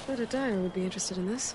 Bet a dyer would be interested in this.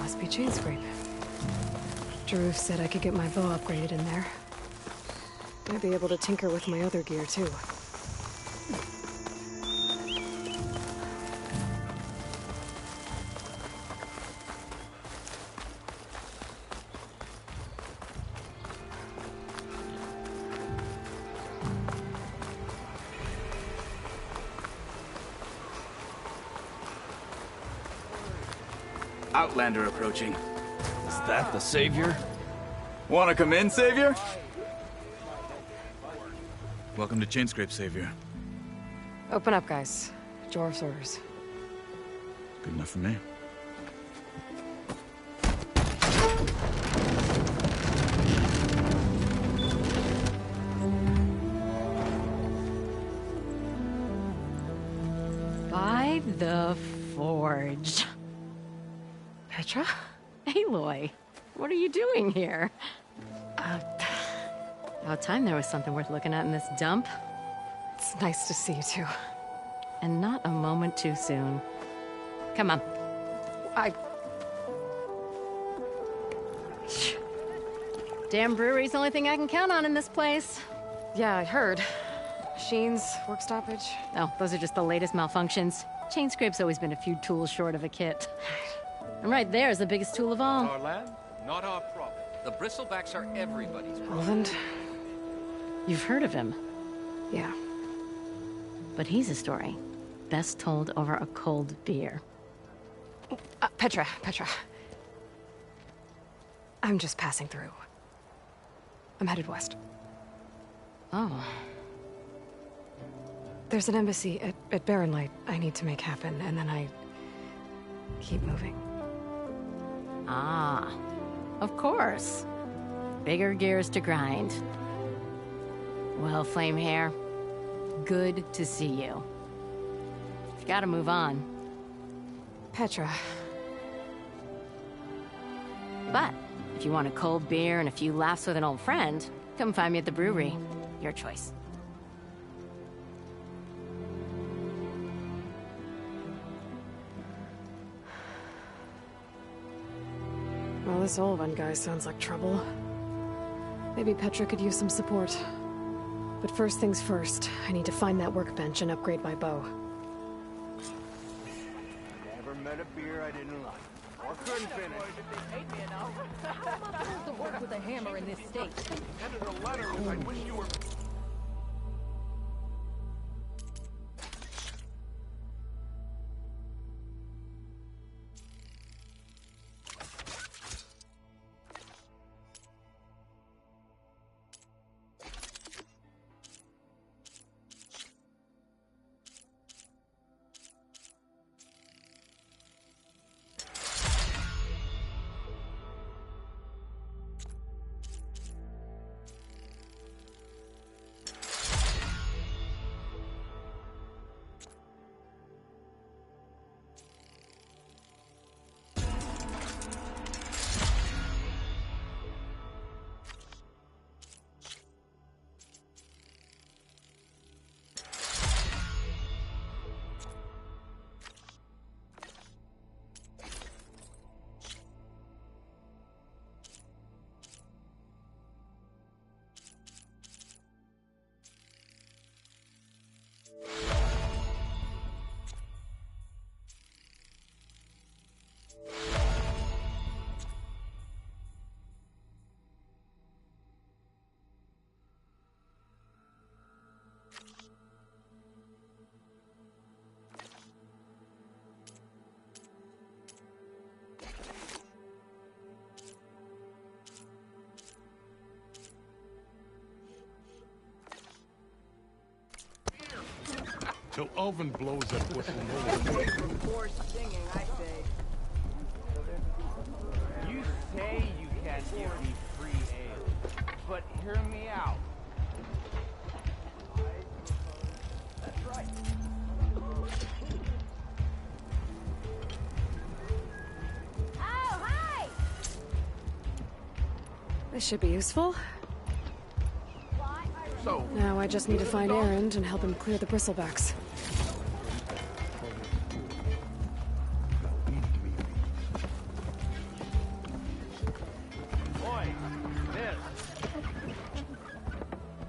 Must be chain scrape. Drew said I could get my bow upgraded in there. Might be able to tinker with my other gear, too. Outlander approaching. Is that the Savior? Wanna come in, Savior? Welcome to Chainscrape, Savior. Open up, guys. Jorv's orders. Good enough for me. By the Forge. Petra? Aloy, what are you doing here? About time there was something worth looking at in this dump. It's nice to see you, too. And not a moment too soon. Come on. Damn brewery's the only thing I can count on in this place. Yeah, I heard. Machines, work stoppage. Oh, those are just the latest malfunctions. Chainscrape's always been a few tools short of a kit. And right there is the biggest tool of all. Our land, not our problem. The bristlebacks are everybody's problem. Roland? You've heard of him, Yeah. but he's a story best told over a cold beer. Petra. I'm just passing through. I'm headed west. Oh, There's an embassy at Barren Light I need to make happen, and then I keep moving. ah, of course. Bigger gears to grind. Well, Flame Hair, good to see you. You've got to move on. Petra. But if you want a cold beer and a few laughs with an old friend, come find me at the brewery. Your choice. Well, this old one guy sounds like trouble. Maybe Petra could use some support. But first things first, I need to find that workbench and upgrade my bow. Never met a beer I didn't like. Or couldn't finish. How am I supposed to work with a hammer in this state? Send us a letter with I wish you were... Till Ulvin blows that whistle. Poor singing, I say. You say you can't give me free ale, but hear me out. That's right. Oh, hi! This should be useful. So, Now I just need to find Erend and help him clear the bristlebacks. boy, this.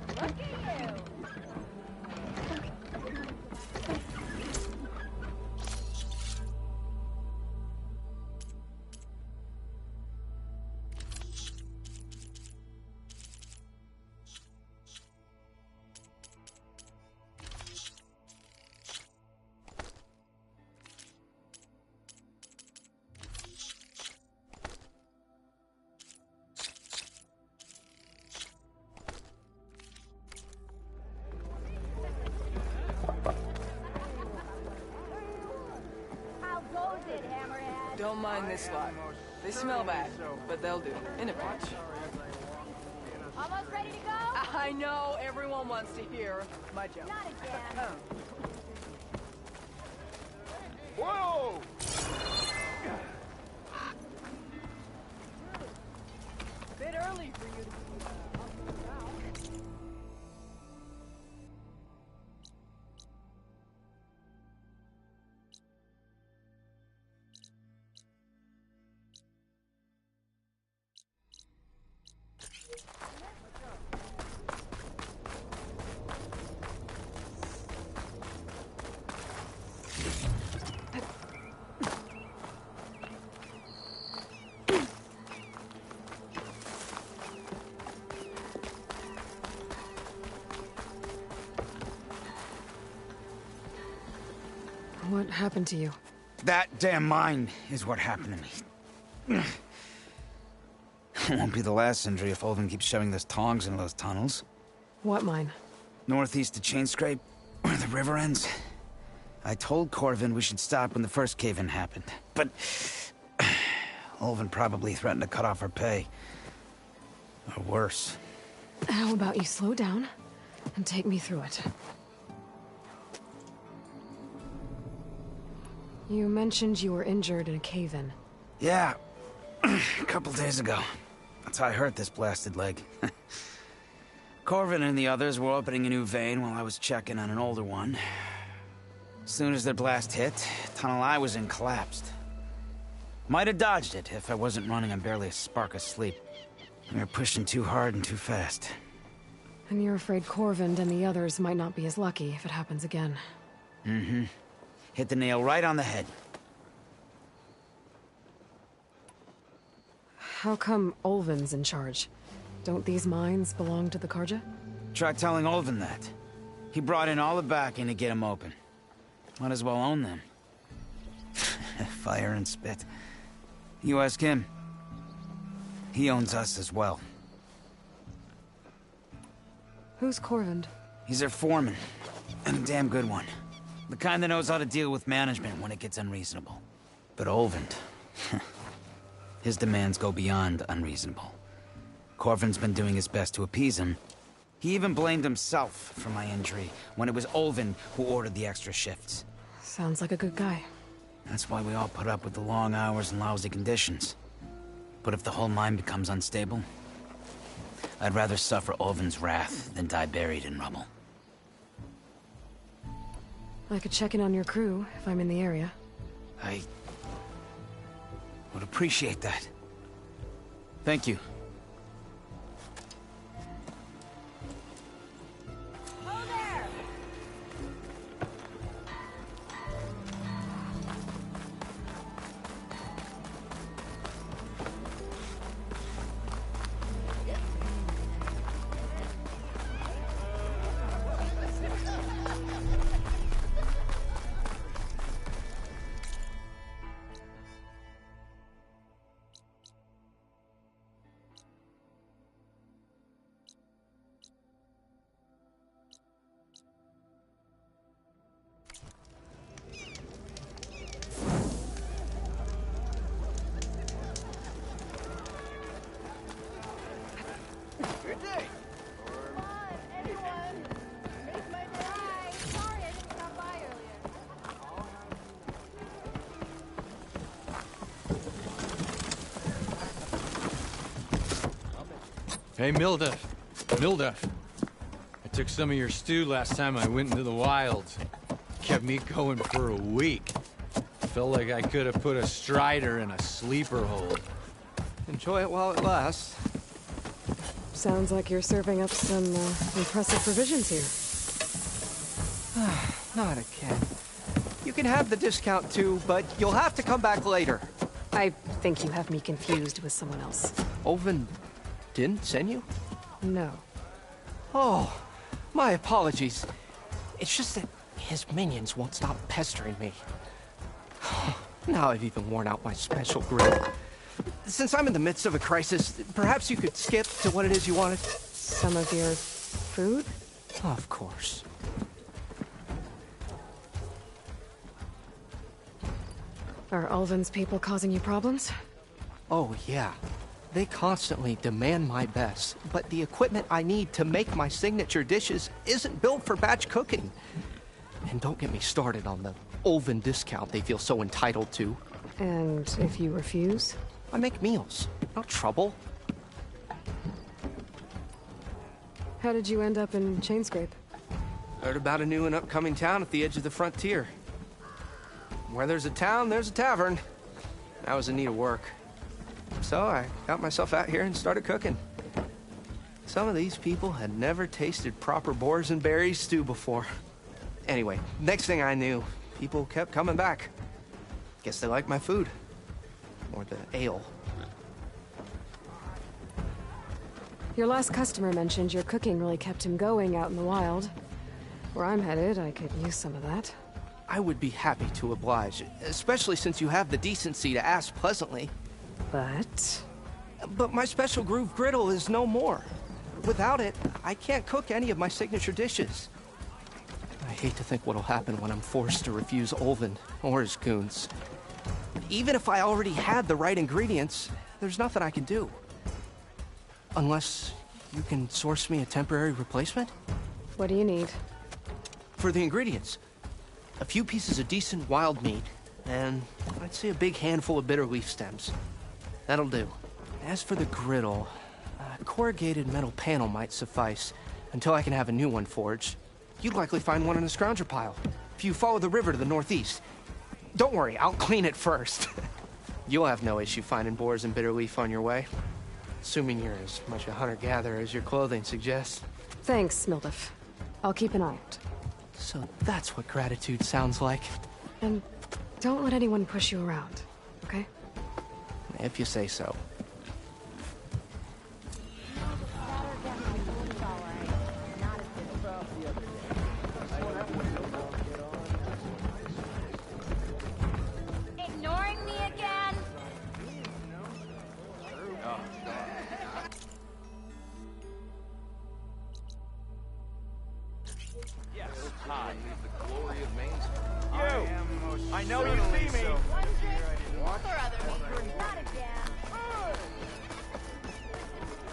Look at you! How goes it, Hammerhead? Don't mind this lot. They smell bad, but they'll do. In a pinch. Almost ready to go? I know everyone wants to hear my joke. Not again. Whoa! Bit early for you to be up and about. What happened to you? That damn mine is what happened to me. It won't be the last injury if Ulvin keeps shoving those tongs into those tunnels. What mine? Northeast of Chainscrape, where the river ends. I told Corvin we should stop when the first cave-in happened, but Ulvin probably threatened to cut off our pay. Or worse. How about you slow down and take me through it? You mentioned you were injured in a cave-in. Yeah, a couple days ago. That's how I hurt this blasted leg. Corvin and the others were opening a new vein while I was checking on an older one. As soon as their blast hit, the tunnel I was in collapsed. Might have dodged it if I wasn't running on barely a spark of sleep. We were pushing too hard and too fast. And you're afraid Corvind and the others might not be as lucky if it happens again. Mm-hmm. Hit the nail right on the head. How come Ulvin's in charge? Don't these mines belong to the Karja? Try telling Ulvin that. He brought in all the backing to get them open. Might as well own them. Fire and spit. You ask him. He owns us as well. Who's Corvind? He's their foreman. And a damn good one. The kind that knows how to deal with management when it gets unreasonable. But Ulvin... his demands go beyond unreasonable. Corvin's been doing his best to appease him. He even blamed himself for my injury, when it was Ulvin who ordered the extra shifts. Sounds like a good guy. That's why we all put up with the long hours and lousy conditions. But if the whole mine becomes unstable, I'd rather suffer Ulvin's wrath than die buried in rubble. I could check in on your crew if I'm in the area. I would appreciate that. Thank you. Oh, there! Hey, Mildef. Mildef. I took some of your stew last time I went into the wilds. Kept me going for a week. Felt like I could have put a strider in a sleeper hold. Enjoy it while it lasts. Sounds like you're serving up some impressive provisions here. Not again. You can have the discount too, but you'll have to come back later. I think you have me confused with someone else. Olvin didn't send you? No. Oh, my apologies. It's just that his minions won't stop pestering me. Now I've even worn out my special grill. Since I'm in the midst of a crisis, perhaps you could skip to what it is you wanted? Some of your food? Of course. Are Ulvin's people causing you problems? Oh, yeah. They constantly demand my best, but the equipment I need to make my signature dishes isn't built for batch cooking. And don't get me started on the Ulvin discount they feel so entitled to. And if you refuse? I make meals, not trouble. How did you end up in Chainscrape? Heard about a new and upcoming town at the edge of the frontier. Where there's a town, there's a tavern. I was in need of work. So I got myself out here and started cooking. Some of these people had never tasted proper boars and berries stew before. Anyway, next thing I knew, people kept coming back. Guess they liked my food. Or the ale. Your last customer mentioned your cooking really kept him going out in the wild. Where I'm headed, I could use some of that. I would be happy to oblige, especially since you have the decency to ask pleasantly. But my special groove griddle is no more. Without it, I can't cook any of my signature dishes. I hate to think what'll happen when I'm forced to refuse Ulvin or his goons. Even if I already had the right ingredients, there's nothing I can do. Unless you can source me a temporary replacement? What do you need? For the ingredients, a few pieces of decent wild meat, and I'd say a big handful of bitter leaf stems. That'll do. As for the griddle, a corrugated metal panel might suffice until I can have a new one forged. You'd likely find one in a scrounger pile if you follow the river to the northeast. Don't worry, I'll clean it first. You'll have no issue finding boars and bitter leaf on your way. Assuming you're as much a hunter-gatherer as your clothing suggests. Thanks, Mildef. I'll keep an eye out. So that's what gratitude sounds like. And don't let anyone push you around, okay? If you say so. Ignoring me again? Yes. Hi. The glory of Maine. I know you see me.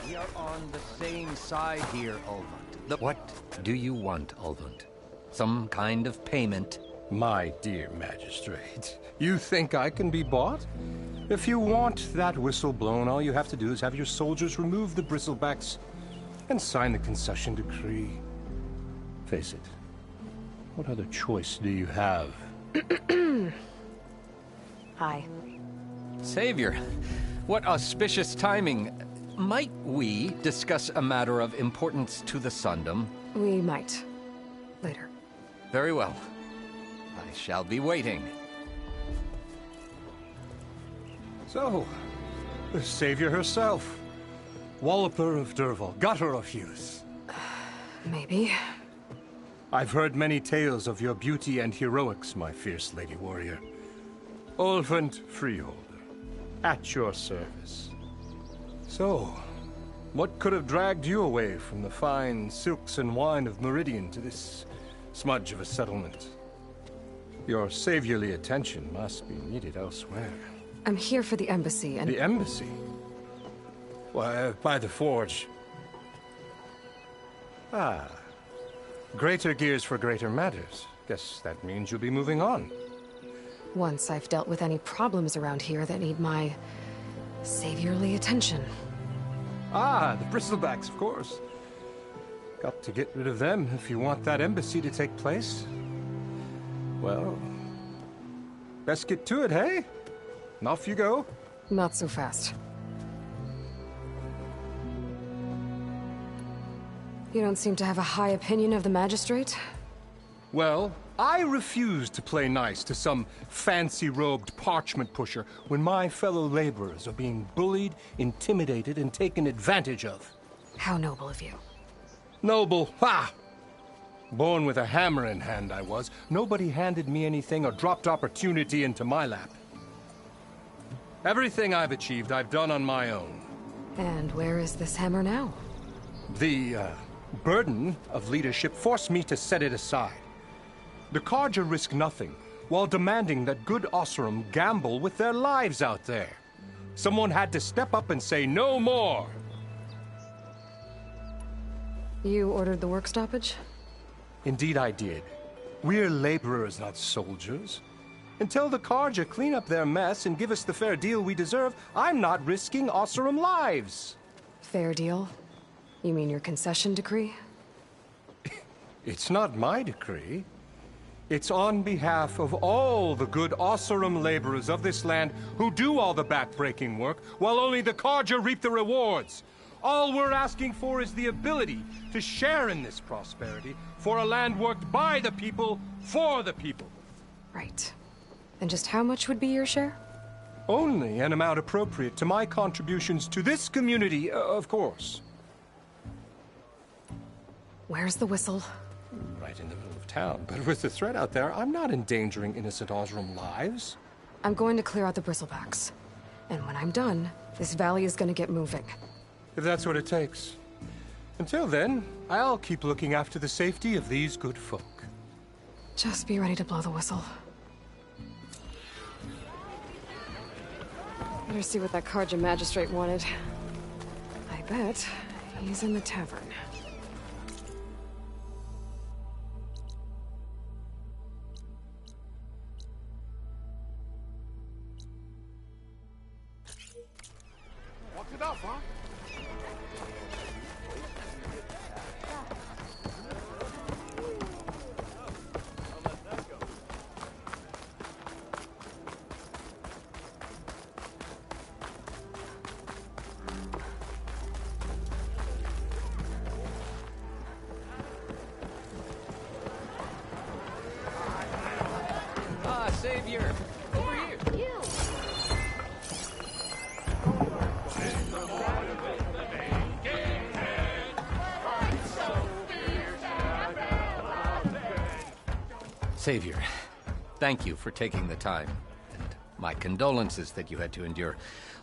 We are on the same side here, Ulvund. What do you want, Ulvund? Some kind of payment? My dear magistrate, you think I can be bought? If you want that whistle blown, all you have to do is have your soldiers remove the bristlebacks and sign the concession decree. Face it, what other choice do you have? Hi. Savior, what auspicious timing. Might we discuss a matter of importance to the Sundom? We might. Later. Very well. I shall be waiting. So, the savior herself. Walloper of Derval, gutter of youth. Maybe. I've heard many tales of your beauty and heroics, my fierce lady warrior. Ulvund Freeholder, at your service. So, what could have dragged you away from the fine silks and wine of Meridian to this smudge of a settlement? Your saviorly attention must be needed elsewhere. I'm here for the embassy and— The embassy? Why, by the forge. Ah. Greater gears for greater matters. Guess that means you'll be moving on. once I've dealt with any problems around here that need my saviorly attention. Ah, the bristlebacks, of course. Got to get rid of them if you want that embassy to take place. Well, best get to it, hey? And off you go. Not so fast. You don't seem to have a high opinion of the magistrate? Well, I refuse to play nice to some fancy-robed parchment pusher when my fellow laborers are being bullied, intimidated, and taken advantage of. How noble of you. Noble, ha! Born with a hammer in hand, I was. Nobody handed me anything or dropped opportunity into my lap. Everything I've achieved, I've done on my own. And where is this hammer now? The, burden of leadership forced me to set it aside. The Carja risk nothing, while demanding that good Osseram gamble with their lives out there. Someone had to step up and say no more. You ordered the work stoppage? Indeed I did. We're laborers, not soldiers. Until the Carja clean up their mess and give us the fair deal we deserve, I'm not risking Osseram lives. Fair deal? You mean your concession decree? It's not my decree. It's on behalf of all the good Osseram laborers of this land who do all the back-breaking work, while only the Carja reap the rewards. All we're asking for is the ability to share in this prosperity for a land worked by the people, for the people. Right. And just how much would be your share? Only an amount appropriate to my contributions to this community, of course. Where's the whistle? Right in the middle of town. But with the threat out there, I'm not endangering innocent Osram lives. I'm going to clear out the bristlebacks. And when I'm done, this valley is going to get moving. If that's what it takes. Until then, I'll keep looking after the safety of these good folk. Just be ready to blow the whistle. Better see what that Carja magistrate wanted. I bet he's in the tavern. Walk it up, huh? Ah, Savior! Over here! Savior, thank you for taking the time. And my condolences that you had to endure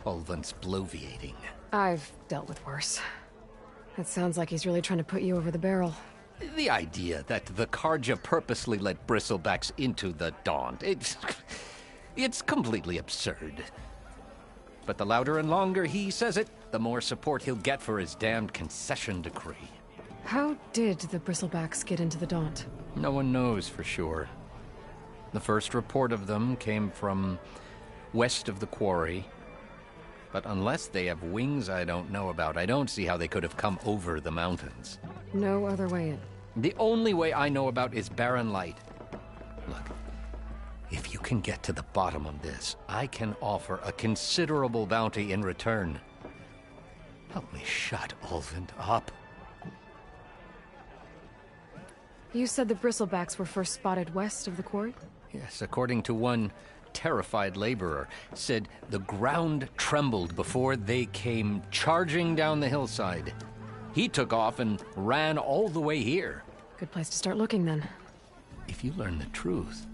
Ulvant's bloviating. I've dealt with worse. It sounds like he's really trying to put you over the barrel. The idea that the Carja purposely let bristlebacks into the Daunt, it's completely absurd. But the louder and longer he says it, the more support he'll get for his damned concession decree. How did the bristlebacks get into the Daunt? No one knows for sure. The first report of them came from west of the quarry. But unless they have wings I don't know about, I don't see how they could have come over the mountains. No other way in. The only way I know about is Barren Light. Look, if you can get to the bottom of this, I can offer a considerable bounty in return. Help me shut Ulvant up. You said the bristlebacks were first spotted west of the quarry? Yes, according to one terrified laborer, said the ground trembled before they came charging down the hillside. He took off and ran all the way here. Good place to start looking, then. If you learn the truth,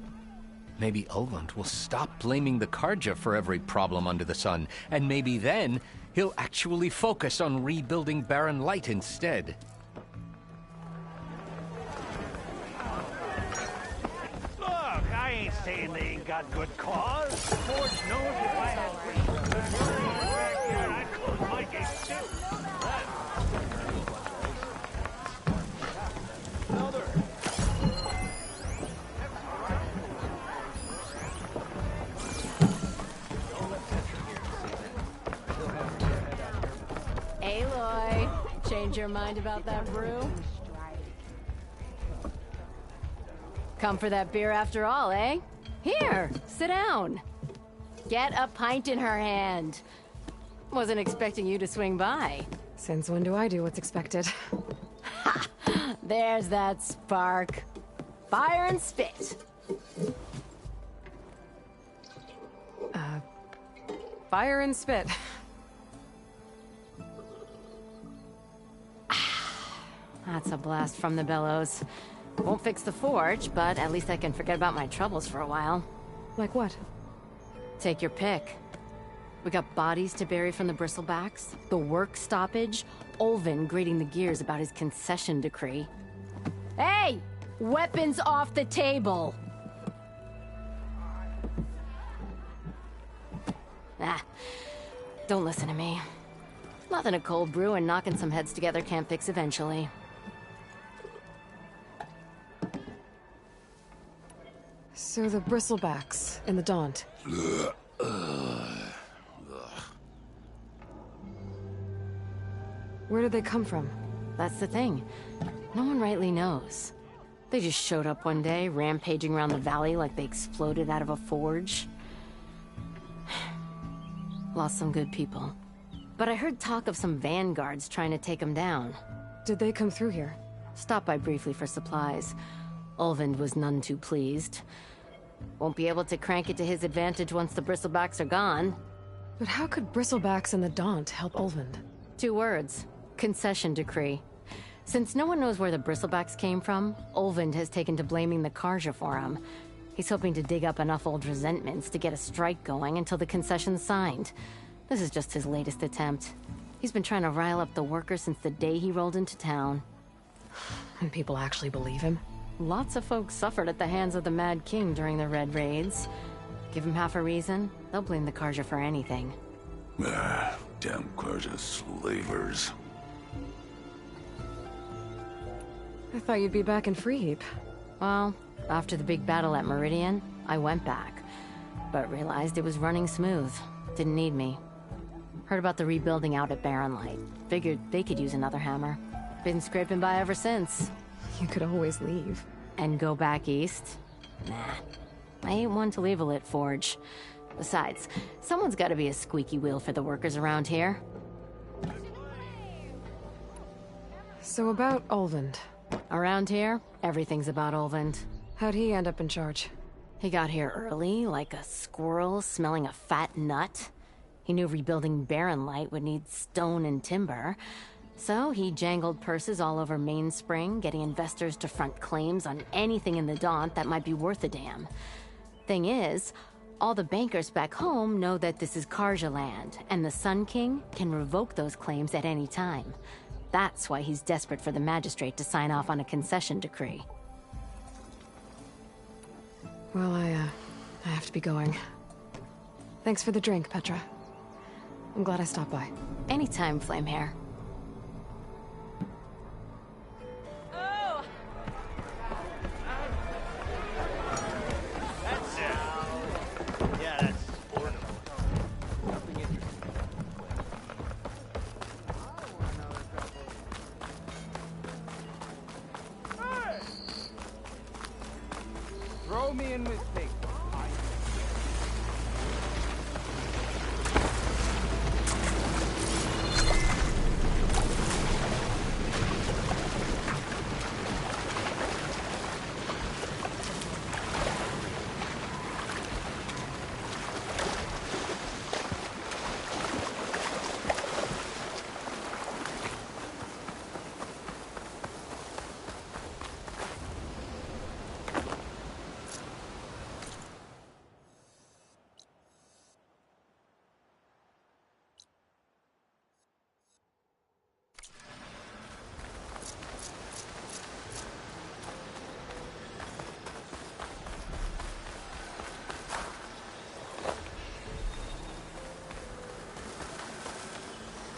maybe Ulvant will stop blaming the Carja for every problem under the sun, and maybe then he'll actually focus on rebuilding Barren Light instead. Look, I ain't saying they ain't got good cause. Forge knows if I had I'd close my gates too. Aloy. change your mind about that brew? Come for that beer after all, eh? Here, sit down. Get a pint in her hand. Wasn't expecting you to swing by. Since when do I do what's expected? Ha! There's that spark. Fire and spit. Fire and spit. That's a blast from the bellows. Won't fix the forge, but at least I can forget about my troubles for a while. Like what? Take your pick. We got bodies to bury from the bristlebacks, the work stoppage, Olvin grating the gears about his concession decree. Hey! Weapons off the table! Ah, don't listen to me. Nothing a cold brew and knocking some heads together can't fix eventually. So the bristlebacks in the Daunt. Where did they come from? That's the thing. No one rightly knows. They just showed up one day, rampaging around the valley like they exploded out of a forge. Lost some good people. But I heard talk of some vanguards trying to take them down. Did they come through here? Stopped by briefly for supplies. Ulvund was none too pleased. Won't be able to crank it to his advantage once the bristlebacks are gone. But how could bristlebacks and the Daunt help Ulvund? 2 words. Concession decree. Since no one knows where the bristlebacks came from, Ulvund has taken to blaming the Karja for him. He's hoping to dig up enough old resentments to get a strike going until the concession's signed. This is just his latest attempt. He's been trying to rile up the workers since the day he rolled into town. And people actually believe him? Lots of folks suffered at the hands of the Mad King during the Red Raids. Give him half a reason, they'll blame the Karja for anything. Damn Karja slavers. I thought you'd be back in Freeheap. Well, after the big battle at Meridian, I went back. But realized it was running smooth. Didn't need me. Heard about the rebuilding out at Barren Light. Figured they could use another hammer. Been scraping by ever since. You could always leave. And go back east? Nah. I ain't one to leave a lit forge. Besides, someone's gotta be a squeaky wheel for the workers around here. So about Ulvund. Around here, everything's about Ulvund. How'd he end up in charge? He got here early, like a squirrel smelling a fat nut. He knew rebuilding Barren Light would need stone and timber. So he jangled purses all over Mainspring, getting investors to front claims on anything in the Daunt that might be worth a damn. Thing is, all the bankers back home know that this is Karja land, and the Sun King can revoke those claims at any time. That's why he's desperate for the magistrate to sign off on a concession decree. Well, I have to be going. Thanks for the drink, Petra. I'm glad I stopped by. Anytime, Flamehair. Throw me in with me.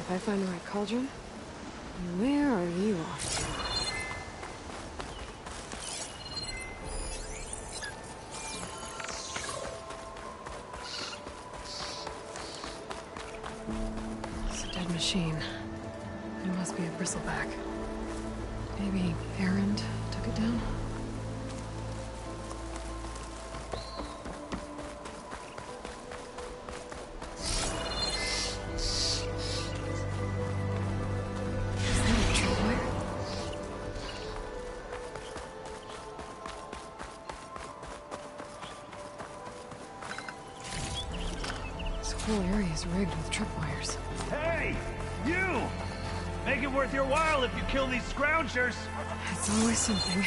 If I find the right cauldron, where are you off to? It's a dead machine. It must must be a bristleback. Maybe Erend took it down? The whole area is rigged with tripwires. Hey! You! Make it worth your while if you kill these scroungers! It's always something.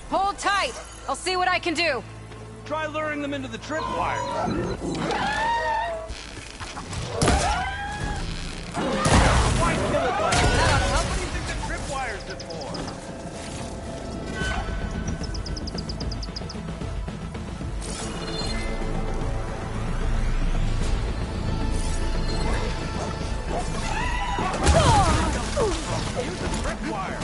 Hold tight! I'll see what I can do! Try luring them into the tripwires. Why kill it like that? How do you think the tripwires are for? Use the tripwire!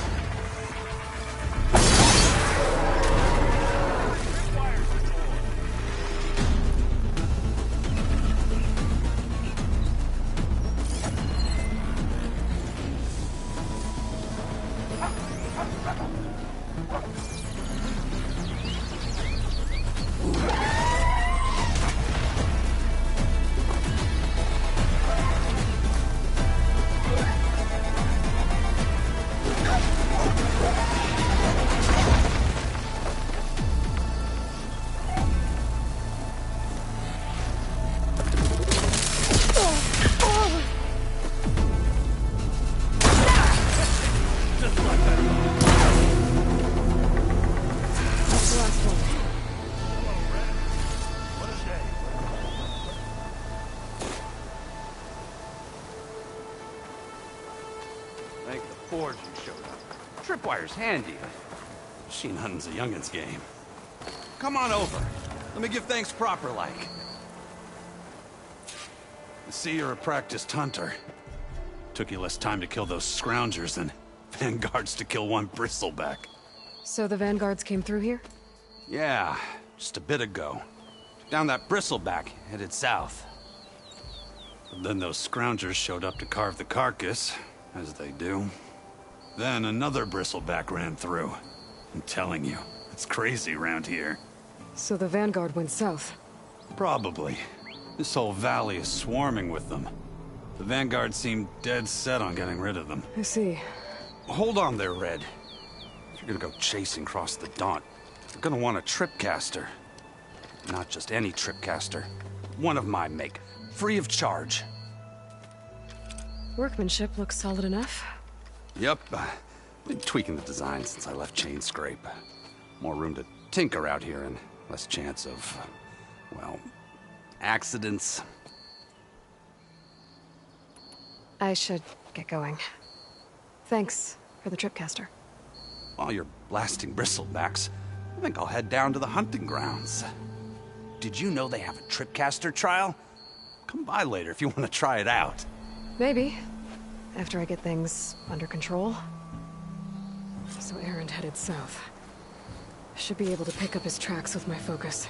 Thank the Forge you showed up. Tripwire's handy. Machine hunting's a youngin's game. Come on over. Let me give thanks proper like. I see you're a practiced hunter. Took you less time to kill those scroungers than vanguards to kill one bristleback. So the vanguards came through here? Yeah, just a bit ago. Took down that bristleback, headed south. But then those scroungers showed up to carve the carcass, as they do. Then another bristleback ran through. I'm telling you, it's crazy around here. So the vanguard went south? Probably. This whole valley is swarming with them. The vanguard seemed dead set on getting rid of them. I see. Hold on there, Red. If you're gonna go chasing across the Daunt, you're gonna want a tripcaster. Not just any tripcaster. One of my make. Free of charge. Workmanship looks solid enough. Yep. Been tweaking the design since I left Chain Scrape. More room to tinker out here and less chance of, well, accidents. I should get going. Thanks for the tripcaster. While you're blasting bristlebacks, I think I'll head down to the hunting grounds. Did you know they have a tripcaster trial? Come by later if you want to try it out. Maybe. After I get things under control. So Erend headed south. Should be able to pick up his tracks with my focus.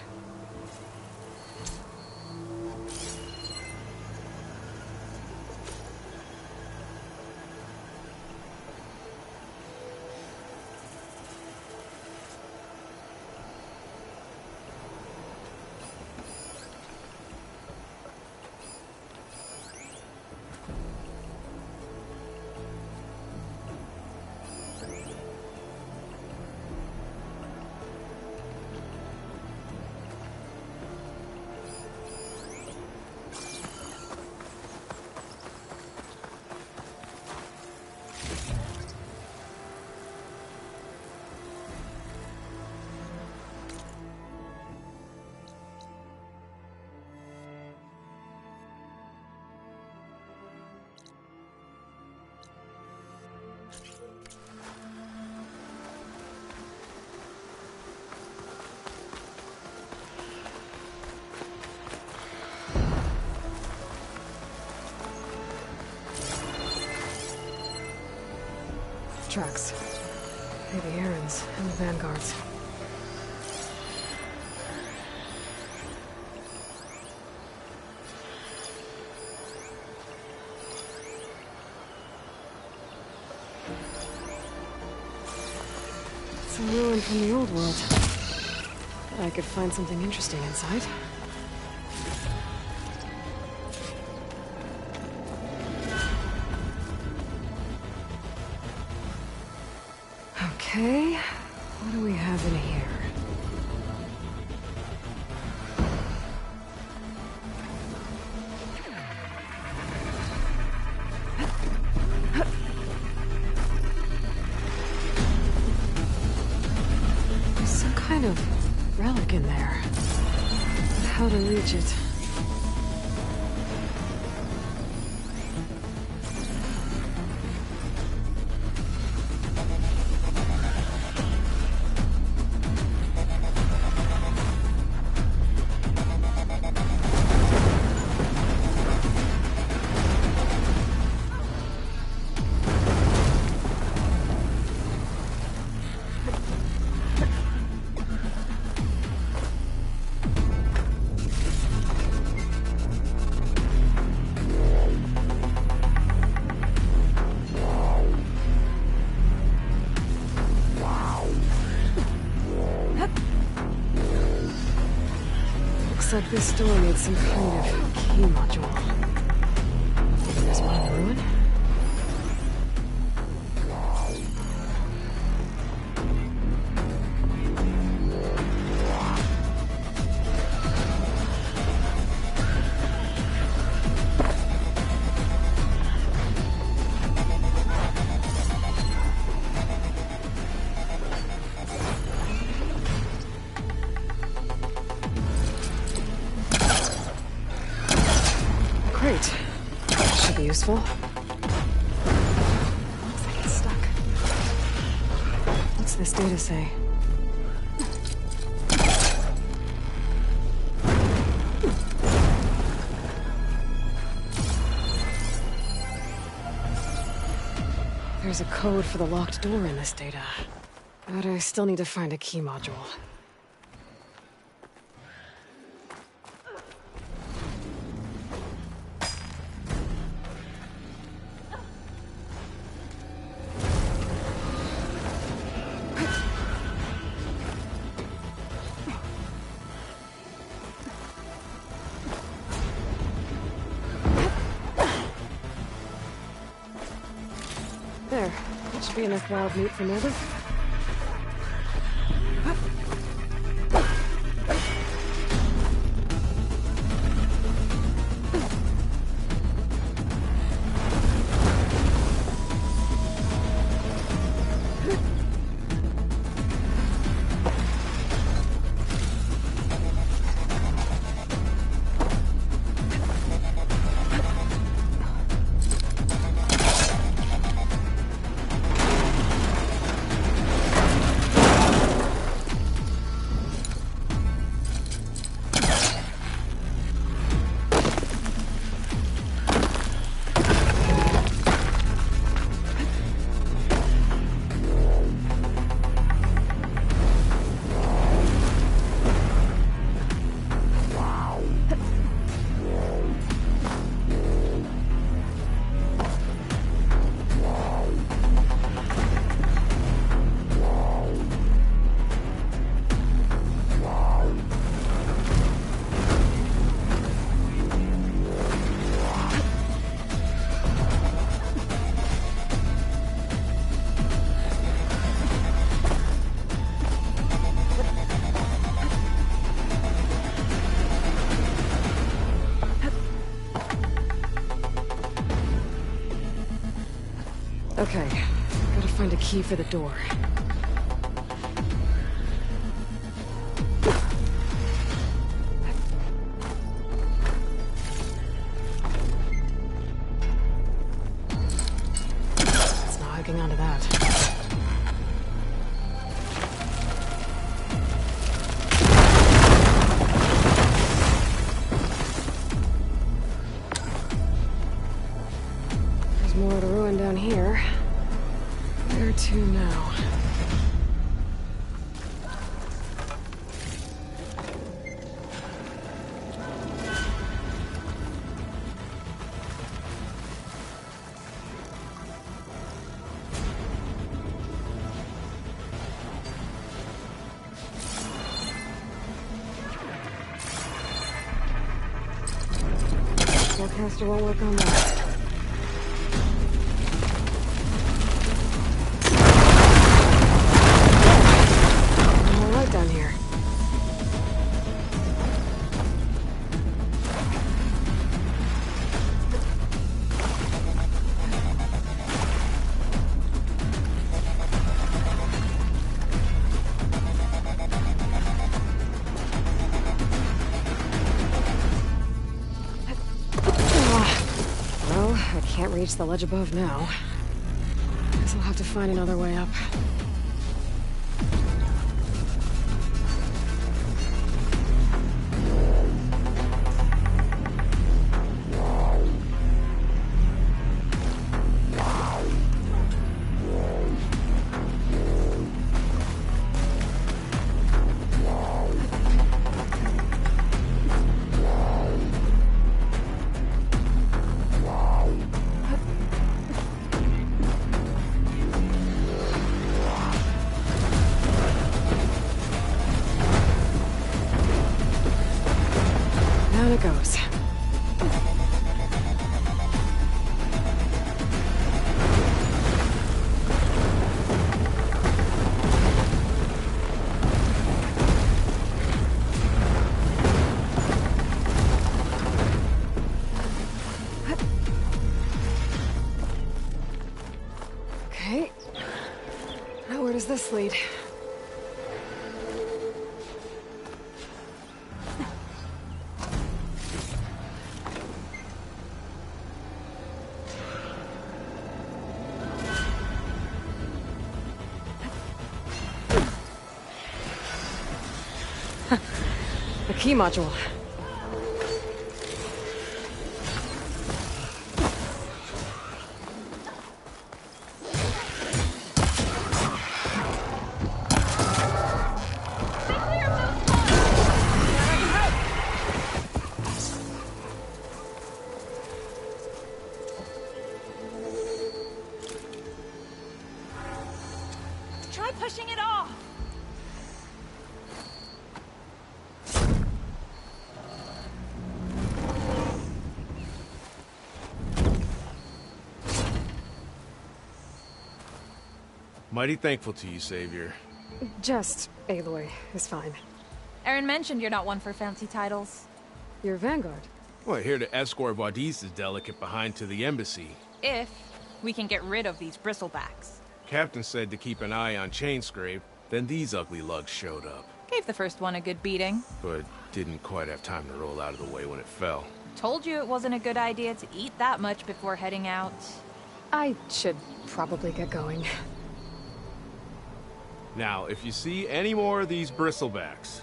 Tracks. Maybe Erend's and the vanguards. Some ruin from the old world. Bet I could find something interesting inside. Okay, what do we have in here? There's some kind of relic in there. But how to reach it? Looks like this door needs some kind of key module. There's one in the ruin. Great. Should be useful. Looks like it's stuck. What's this data say? There's a code for the locked door in this data. But I still need to find a key module. There. That should be enough wild meat for Mulder. Okay, gotta find a key for the door. It's not hooking onto that. There's more of the ruin down here. Where to now? Caster won't work on that. More light down here. Can't reach the ledge above now. Guess I'll have to find another way up. Down it goes. Okay. Now where does this lead? The key module. Try pushing it off. Mighty thankful to you, Savior. Just Aloy is fine. Aaron mentioned you're not one for fancy titles. You're Vanguard. Well, here to escort Wadis's delicate behind to the embassy. If we can get rid of these bristlebacks. Captain said to keep an eye on Chainscrape, then these ugly lugs showed up. Gave the first one a good beating. But didn't quite have time to roll out of the way when it fell. Told you it wasn't a good idea to eat that much before heading out. I should probably get going. Now, if you see any more of these bristlebacks...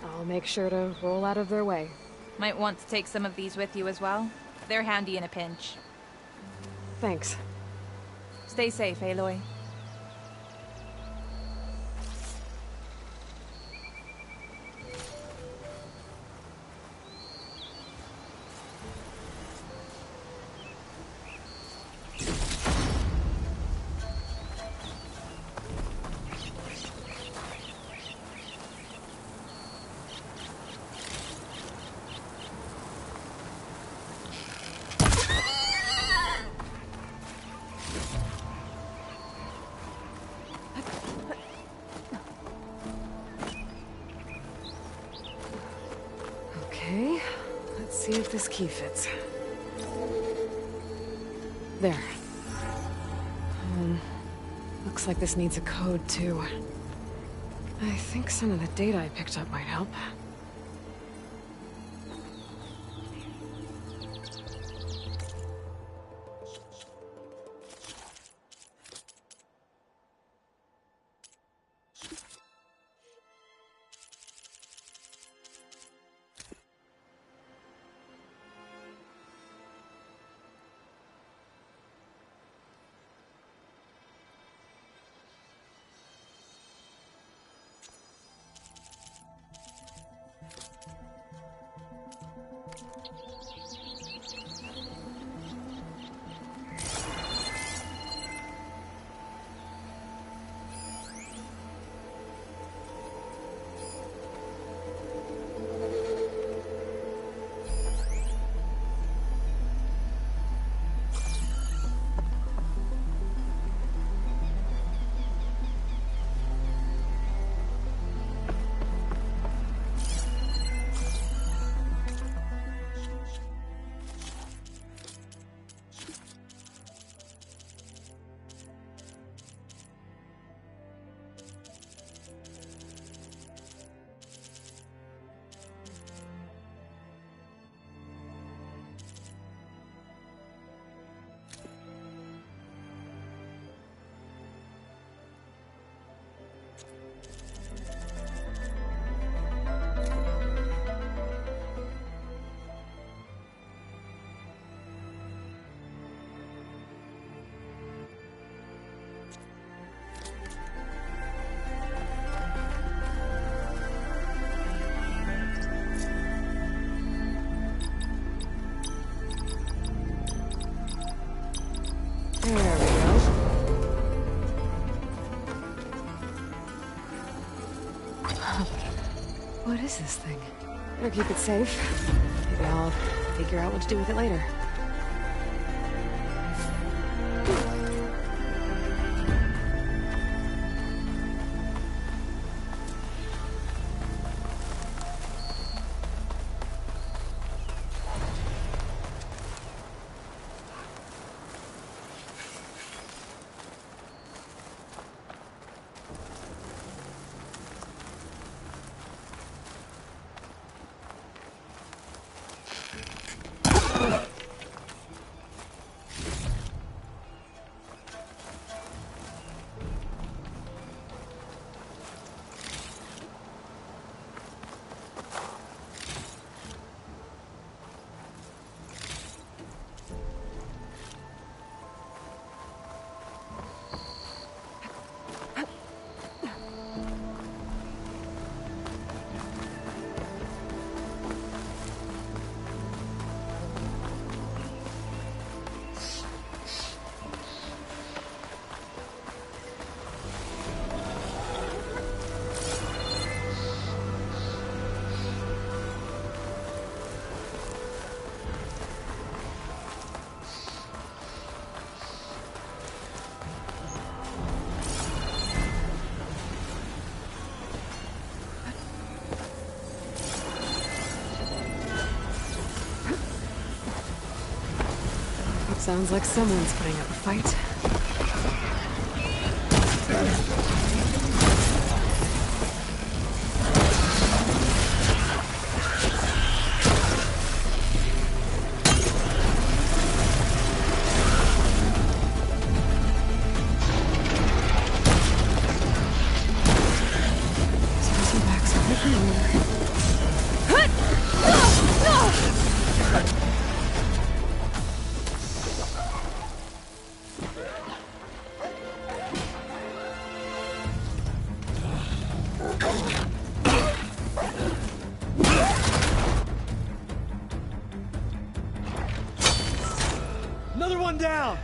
I'll make sure to roll out of their way. Might want to take some of these with you as well. They're handy in a pinch. Thanks. Stay safe, Aloy. Okay, let's see if this key fits. There. Looks like this needs a code, too. I think some of the data I picked up might help. What is this thing? Better keep it safe. Maybe I'll figure out what to do with it later. Sounds like someone's putting up a fight. Another one down!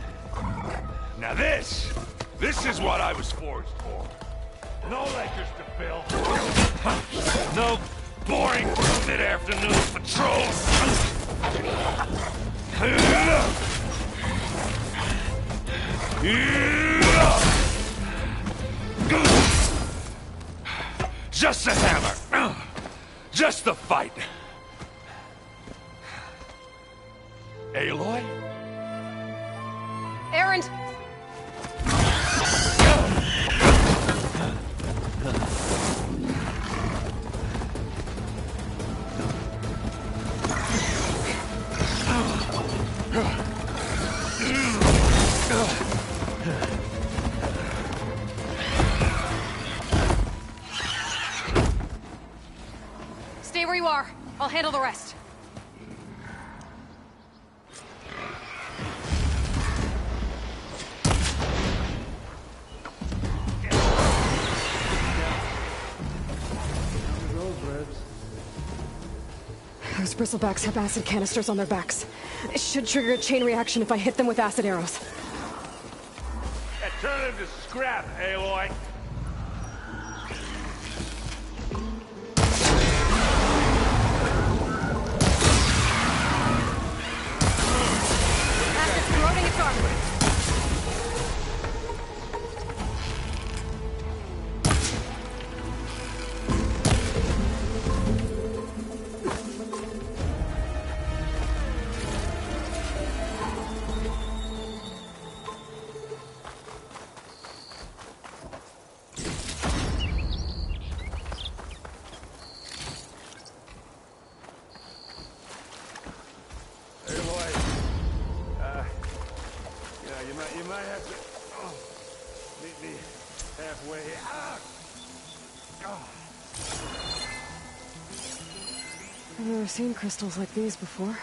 Now this is what I was forged for. No Lakers to fill. No boring mid-afternoon patrols. Just a hammer. Just the fight. Aloy? Erend! Stay where you are. I'll handle the rest. Those bristlebacks have acid canisters on their backs. It should trigger a chain reaction if I hit them with acid arrows. Turn him to scrap, Aloy. Acid's corroding its armor. You might have to meet me halfway. I've never seen crystals like these before.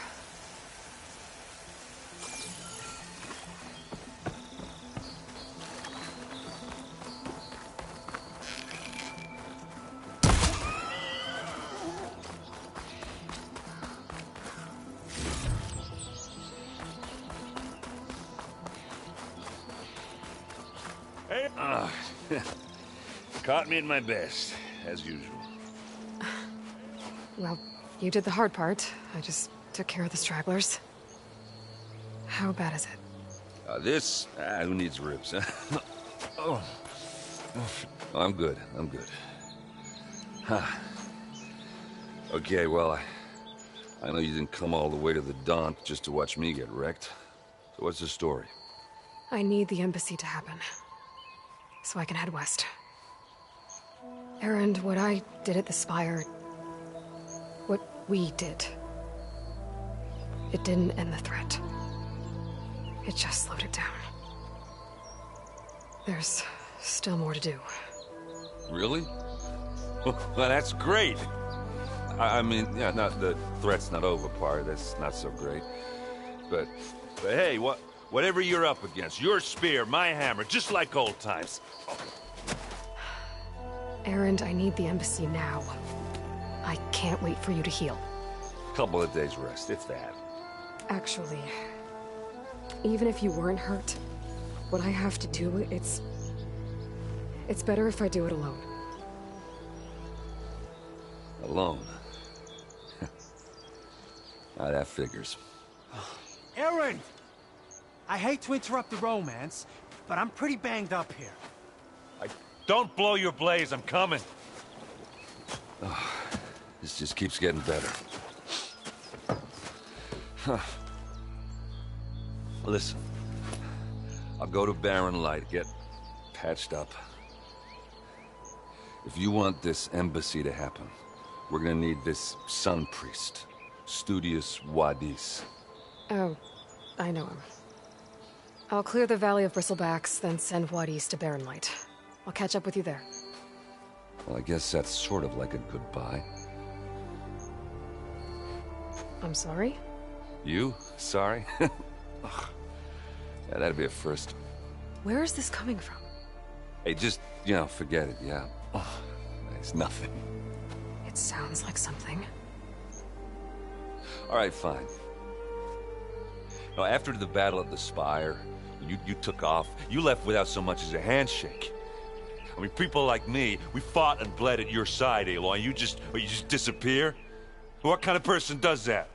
Caught me at my best, as usual. Well, you did the hard part. I just took care of the stragglers. How bad is it? This? Who needs ribs, huh? Oh. I'm good. I'm good. Huh. Okay, well, I know you didn't come all the way to the Daunt just to watch me get wrecked. So what's the story? I need the embassy to happen, so I can head west. Erend, what I did at the Spire... what we did... it didn't end the threat. It just slowed it down. There's still more to do. Really? Well, that's great. I mean, yeah, not the threat's not over part. That's not so great. But hey, whatever you're up against, your spear, my hammer, just like old times. Erend, I need the embassy now. I can't wait for you to heal. Couple of days rest, if that. Actually, even if you weren't hurt, what I have to do, it's better if I do it alone. Alone? That figures. Erend! I hate to interrupt the romance, but I'm pretty banged up here. Don't blow your blaze, I'm coming. This just keeps getting better. Listen, I'll go to Barren Light, get patched up. If you want this embassy to happen, we're gonna need this sun priest, Studius Wadis. Oh, I know him. I'll clear the Valley of Bristlebacks, then send Wadis to Barren Light. I'll catch up with you there. Well, I guess that's sort of like a goodbye. I'm sorry? You? Sorry? Ugh. Yeah, that'd be a first. Where is this coming from? Hey, just, forget it, yeah? Oh, it's nothing. It sounds like something. All right, fine. Now, after the Battle of the Spire, you took off. You left without so much as a handshake. I mean, people like me, we fought and bled at your side, Aloy. You just disappear? What kind of person does that?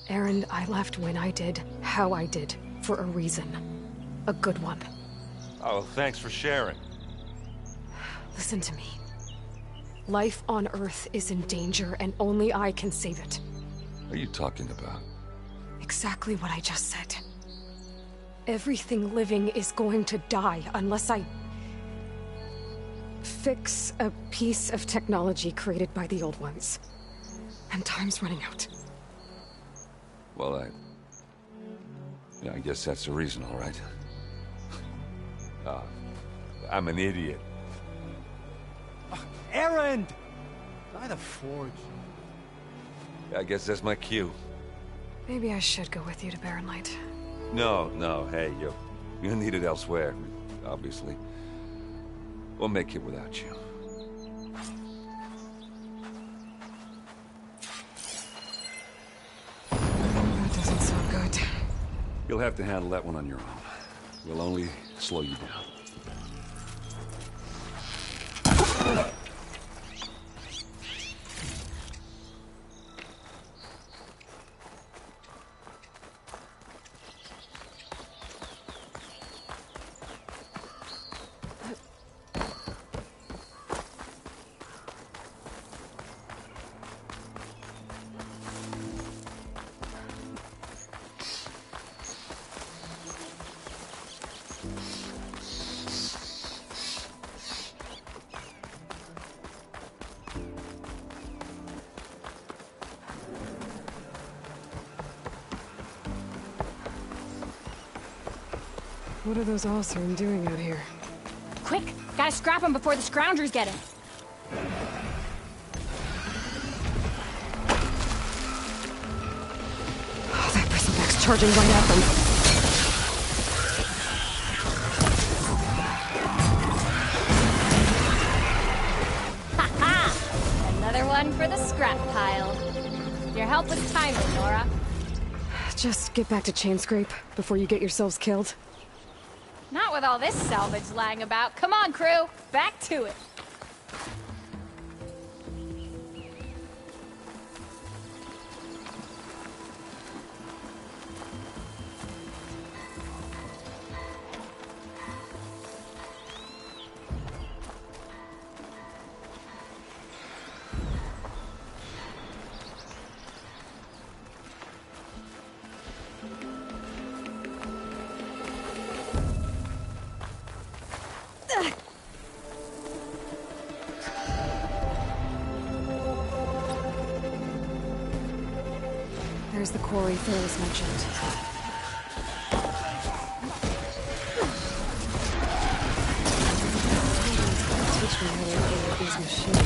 Erend, I left when I did, how I did, for a reason. A good one. Oh, thanks for sharing. Listen to me. Life on Earth is in danger, and only I can save it. What are you talking about? Exactly what I just said. Everything living is going to die unless I... fix a piece of technology created by the old ones. And time's running out. Well, I guess that's the reason, all right. I'm an idiot. Erend! By the Forge. I guess that's my cue. Maybe I should go with you to Barren Light. No, hey, you're needed elsewhere, obviously. We'll make it without you. That doesn't sound good. You'll have to handle that one on your own. We'll only slow you down. What are those Allsern doing out here? Quick! Gotta scrap him before the Scroungers get him! Oh, that bristleback's charging right at them. Ha-ha! Another one for the scrap pile. Your help was timely, Nora. just get back to Chainscrape before you get yourselves killed? Not with all this salvage lying about. Come on, crew. Back to it. There's the quarry Phyllis mentioned. Teach me how to operate these machines.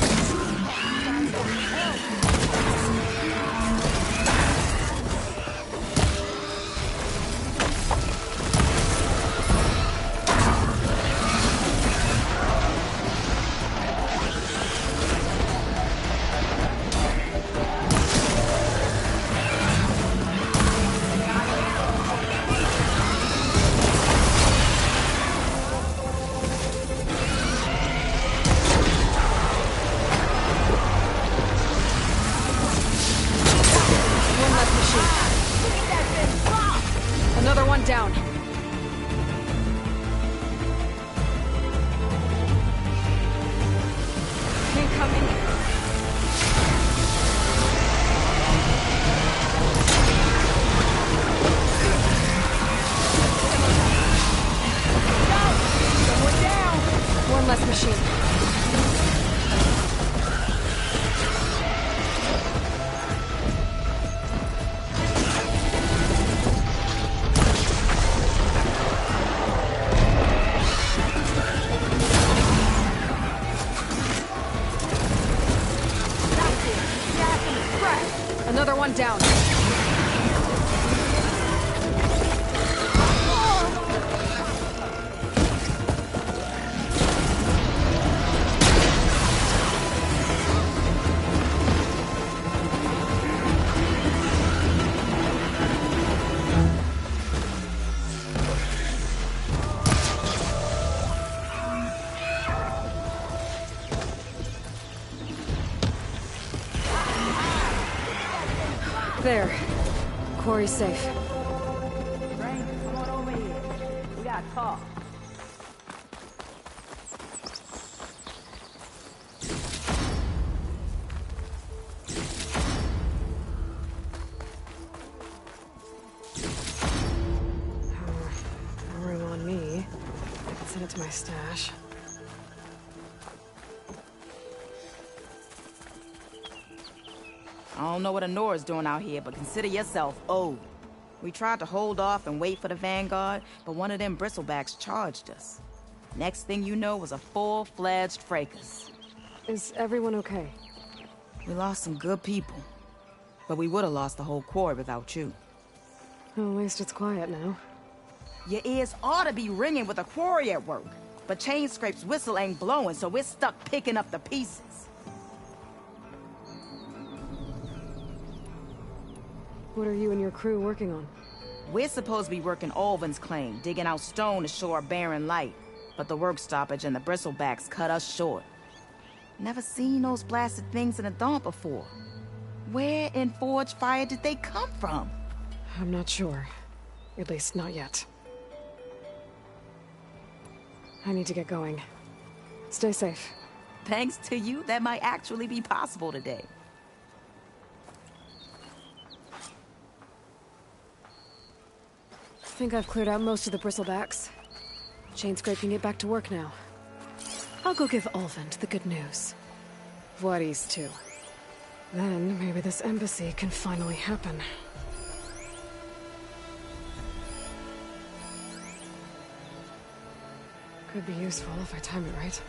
Another one down. Incoming. Someone down. One less machine. Another one down. There. Quarry's safe. Brink, come on over here. We gotta talk. No room on me. I can send it to my stash. I don't know what Honora's doing out here, but consider yourself owed. We tried to hold off and wait for the Vanguard, but one of them bristlebacks charged us. Next thing you know was a full-fledged fracas. Is everyone okay? We lost some good people, but we would have lost the whole quarry without you. Well, at least it's quiet now. Your ears ought to be ringing with the quarry at work, but Chainscrape's whistle ain't blowing, so we're stuck picking up the pieces. What are you and your crew working on? We're supposed to be working Alvin's claim, digging out stone to shore a barren light. But the work stoppage and the bristlebacks cut us short. Never seen those blasted things in a Dawn before. Where in Forge Fire did they come from? I'm not sure. At least not yet. I need to get going. Stay safe. Thanks to you, that might actually be possible today. I think I've cleared out most of the bristlebacks. Chainscrape can get back to work now. I'll go give Ulvund the good news. Voorhees too. Then maybe this embassy can finally happen. Could be useful if I time it right.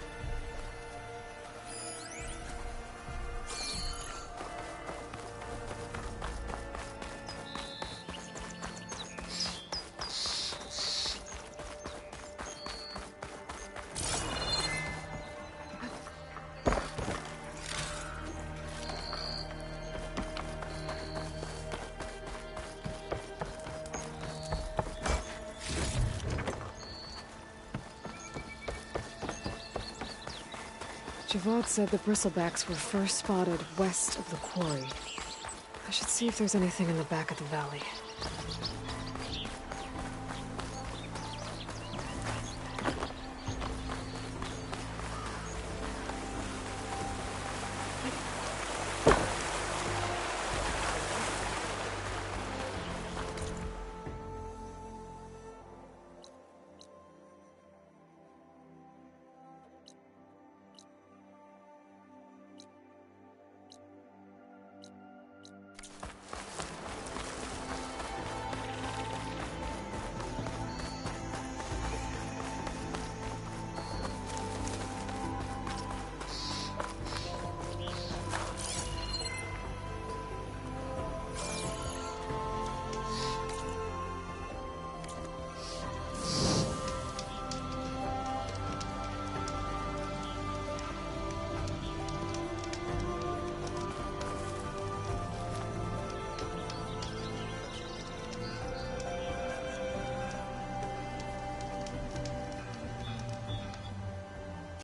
Javad said the bristlebacks were first spotted west of the quarry. I should see if there's anything in the back of the valley.